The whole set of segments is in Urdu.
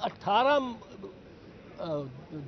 18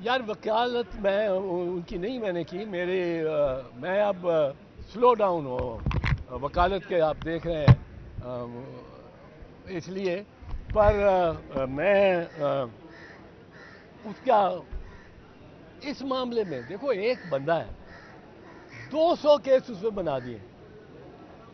یار وکالت میں ان کی نہیں میں نے کی، میں اب سلو ڈاؤن ہوں وکالت کے، آپ دیکھ رہے ہیں اس لیے، پر میں اس کا اس معاملے میں دیکھو، ایک بندہ ہے 200 کیس اس میں بنا دیے،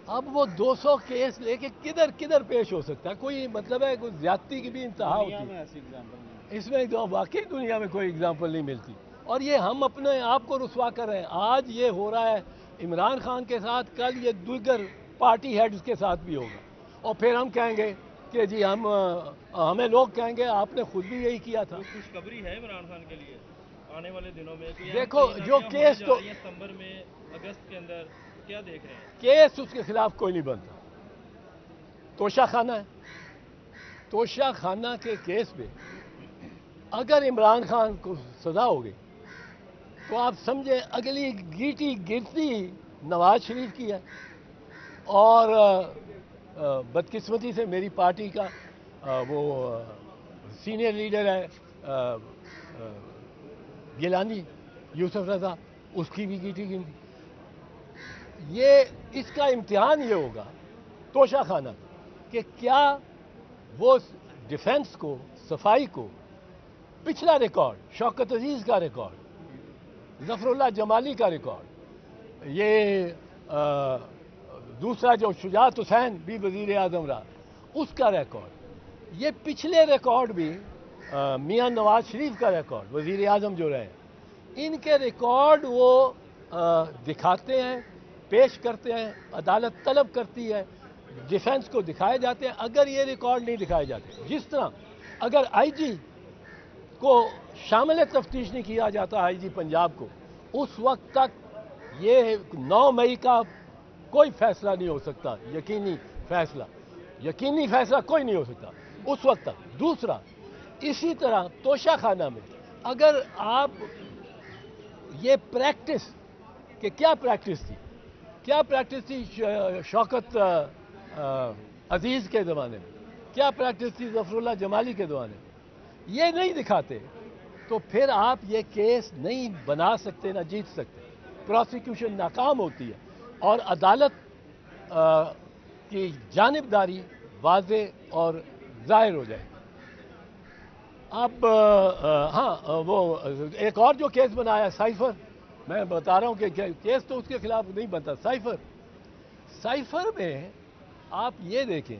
اب وہ 200 کیس لے کے کدھر کدھر پیش ہو سکتا ہے؟ کوئی مطلب ہے، کوئی زیادتی کی بھی انتہا ہوتی ہے ایسی ایگزامپل نہیں اس میں، واقعی دنیا میں کوئی اگزامپل نہیں ملتی، اور یہ ہم اپنے آپ کو رسوا کر رہے ہیں۔ آج یہ ہو رہا ہے عمران خان کے ساتھ، کل یہ دیگر پارٹی ہیڈز کے ساتھ بھی ہوگا، اور پھر ہم کہیں گے کہ جی ہمیں لوگ کہیں گے آپ نے خود بھی یہی کیا تھا۔ خوشخبری ہے عمران خان کے لیے آنے والے دنوں میں کہ دیکھو جو کیس تو ستمبر میں، اگست کے اندر کیا دیکھ رہے ہیں؟ کیس اس کے خلاف کوئی نہیں بنتا، توشہ خانہ ہے، توشہ خانہ کے کیس میں اگر عمران خان کو سزا ہو گئی تو آپ سمجھیں اگلی گیٹی گرتی نواز شریف کی ہے، اور بدقسمتی سے میری پارٹی کا وہ سینئر لیڈر ہے گیلانی یوسف رضا، اس کی بھی گیٹی گرتی۔ یہ اس کا امتحان یہ ہوگا توشہ خانہ کہ کیا وہ ڈیفنس کو، صفائی کو، پچھلا ریکارڈ، شوکت عزیز کا ریکارڈ، ظفر اللہ جمالی کا ریکارڈ، یہ دوسرا جو شجاعت حسین بھی وزیر اعظم رہا، اس کا ریکارڈ، یہ پچھلے ریکارڈ بھی میاں نواز شریف کا ریکارڈ، وزیر اعظم جو رہے ہیں، ان کے ریکارڈ وہ دکھاتے ہیں، پیش کرتے ہیں، عدالت طلب کرتی ہے، ڈیفنس کو دکھائے جاتے ہیں۔ اگر یہ ریکارڈ نہیں دکھائے جاتے، جس طرح اگر آئی جی کو شامل تفتیش نہیں کیا جاتا، آئی جی پنجاب کو، اس وقت تک یہ 9 مئی کا کوئی فیصلہ نہیں ہو سکتا، یقینی فیصلہ کوئی نہیں ہو سکتا اس وقت تک۔ دوسرا، اسی طرح توشہ خانہ میں اگر آپ یہ پریکٹس، کہ کیا پریکٹس تھی شوکت عزیز کے زمانے میں، کیا پریکٹس تھی ظفر اللہ جمالی کے زمانے میں، یہ نہیں دکھاتے تو پھر آپ یہ کیس نہیں بنا سکتے، نہ جیت سکتے، پروسیکیوشن ناکام ہوتی ہے، اور عدالت کی جانبداری واضح اور ظاہر ہو جائے گی۔ اب ہاں، وہ ایک اور جو کیس بنایا سائفر، میں بتا رہا ہوں کہ کیس تو اس کے خلاف نہیں بنتا، سائفر میں آپ یہ دیکھیں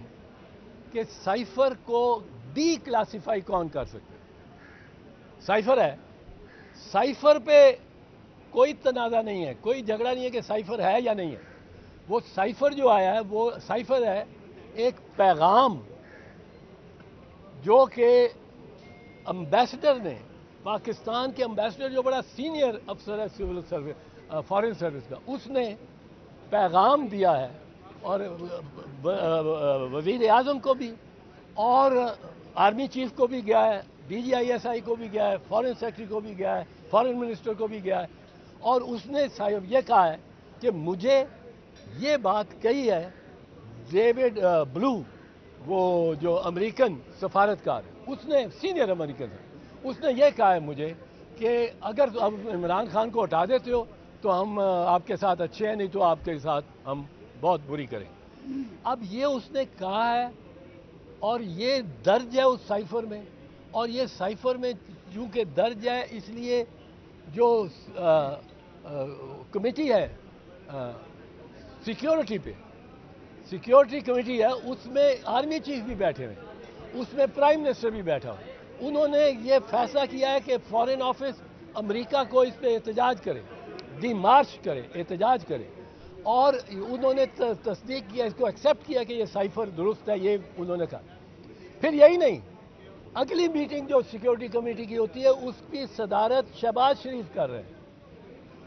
کہ سائفر کو ڈی کلاسیفائی کون کر سکتے؟ سائفر ہے، سائفر پہ کوئی تنازع نہیں ہے، کوئی جھگڑا نہیں ہے کہ سائفر ہے یا نہیں ہے۔ وہ سائفر جو آیا ہے وہ سائفر ہے ایک پیغام جو کہ امبیسڈر نے، پاکستان کے امبیسڈر جو بڑا سینئر افسر ہے سول سروس، فارن سروس کا، اس نے پیغام دیا ہے، اور وزیر اعظم کو بھی، اور آرمی چیف کو بھی گیا ہے، D G I S I کو بھی گیا ہے، فارن سیکرٹری کو بھی گیا ہے، فارن منسٹر کو بھی گیا ہے، اور اس نے یہ کہا ہے کہ مجھے یہ بات کہی ہے ڈیوڈ بلو، وہ جو امریکن سفارتکار ہے، اس نے، سینئر امریکن ہے، اس نے یہ کہا ہے مجھے کہ اگر اب عمران خان کو ہٹا دیتے ہو تو ہم آپ کے ساتھ اچھے ہیں، نہیں تو آپ کے ساتھ ہم بہت بری کریں گے۔ اب یہ اس نے کہا ہے، اور یہ درج ہے اس سائفر میں، اور یہ سائفر میں چونکہ درج ہے، اس لیے جو کمیٹی ہے سیکیورٹی پہ، سیکیورٹی کمیٹی ہے، اس میں آرمی چیف بھی بیٹھے ہوئے، اس میں پرائم منسٹر بھی بیٹھا ہوا، انہوں نے یہ فیصلہ کیا ہے کہ فارن آفس امریکہ کو اس پہ احتجاج کرے، ڈی مارچ کرے، احتجاج کرے، اور انہوں نے تصدیق کیا، اس کو ایکسیپٹ کیا کہ یہ سائفر درست ہے، یہ انہوں نے کہا۔ پھر یہی نہیں، اگلی میٹنگ جو سیکیورٹی کمیٹی کی ہوتی ہے اس کی صدارت شہباز شریف کر رہے ہیں،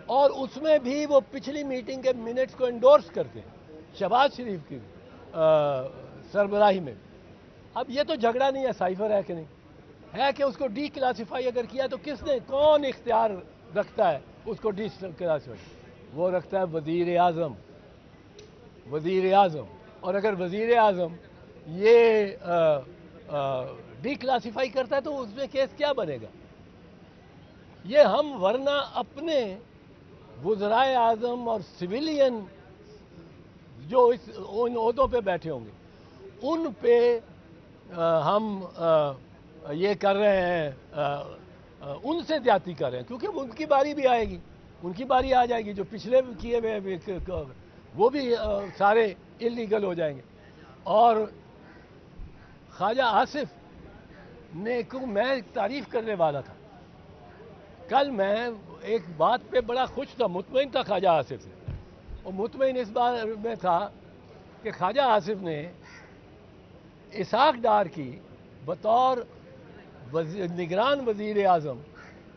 اور اس میں بھی وہ پچھلی میٹنگ کے منٹس کو انڈورس کرتے ہیں شہباز شریف کی سربراہی میں۔ اب یہ تو جھگڑا نہیں ہے سائفر ہے کہ نہیں ہے، کہ اس کو ڈی کلاسیفائی اگر کیا تو کس نے، کون اختیار رکھتا ہے اس کو ڈی کلاسیفائی؟ وہ رکھتا ہے وزیر اعظم، اور اگر وزیر اعظم یہ ڈی کلاسیفائی کرتا ہے تو اس میں کیس کیا بنے گا؟ یہ ہم ورنہ اپنے وزرائے اعظم اور سویلین جو ان عہدوں پہ بیٹھے ہوں گے ان پہ ہم یہ کر رہے ہیں، ان سے زیادتی کر رہے ہیں، کیونکہ ان کی باری بھی آئے گی، ان کی باری آ جائے گی، جو پچھلے کیے ہوئے وہ بھی سارے اللیگل ہو جائیں گے۔ اور خواجہ آصف نے کو میں تعریف کرنے والا تھا، کل میں ایک بات پہ بڑا خوش تھا، مطمئن تھا خواجہ آصف سے، اور مطمئن اس بات میں تھا کہ خواجہ آصف نے اسحاق ڈار کی بطور نگران وزیر اعظم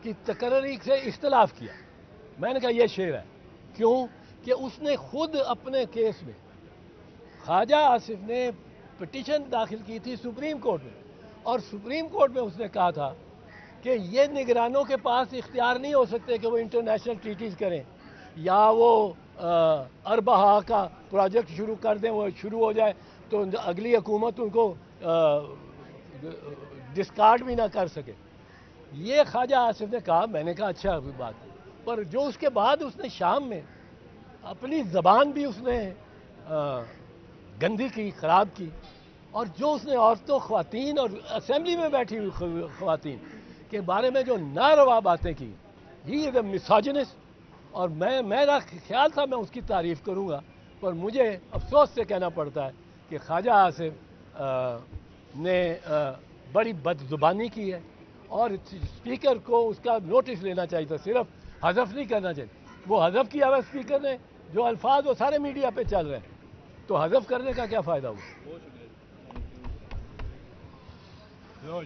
کی تقرری سے اختلاف کیا۔ میں نے کہا یہ شعر ہے، کیوں کہ اس نے خود اپنے کیس میں، خواجہ آصف نے پٹیشن داخل کی تھی سپریم کورٹ میں، اور سپریم کورٹ میں اس نے کہا تھا کہ یہ نگرانوں کے پاس اختیار نہیں ہو سکتے کہ وہ انٹرنیشنل ٹریٹیز کریں یا وہ اربہا کا پروجیکٹ شروع کر دیں، وہ شروع ہو جائے تو اگلی حکومت ان کو ڈسکارڈ بھی نہ کر سکے۔ یہ خواجہ آصف نے کہا، میں نے کہا اچھا بات، پر جو اس کے بعد اس نے شام میں اپنی زبان بھی اس نے گندی کی، خراب کی، اور جو اس نے عورتوں، خواتین اور اسمبلی میں بیٹھی ہوئی خواتین کے بارے میں جو ناروا باتیں کی، ہی از اے مساجنسٹ، اور میرا خیال تھا میں اس کی تعریف کروں گا، پر مجھے افسوس سے کہنا پڑتا ہے کہ خواجہ آصف نے بڑی بد زبانی کی ہے، اور اسپیکر کو اس کا نوٹس لینا چاہیے تھا، صرف حذف نہیں کرنا چاہیے۔ وہ حذف کیا ہوا اسپیکر نے، جو الفاظ وہ سارے میڈیا پہ چل رہے ہیں، تو حذف کرنے کا کیا فائدہ ہوا؟ بہت شکریہ۔ جو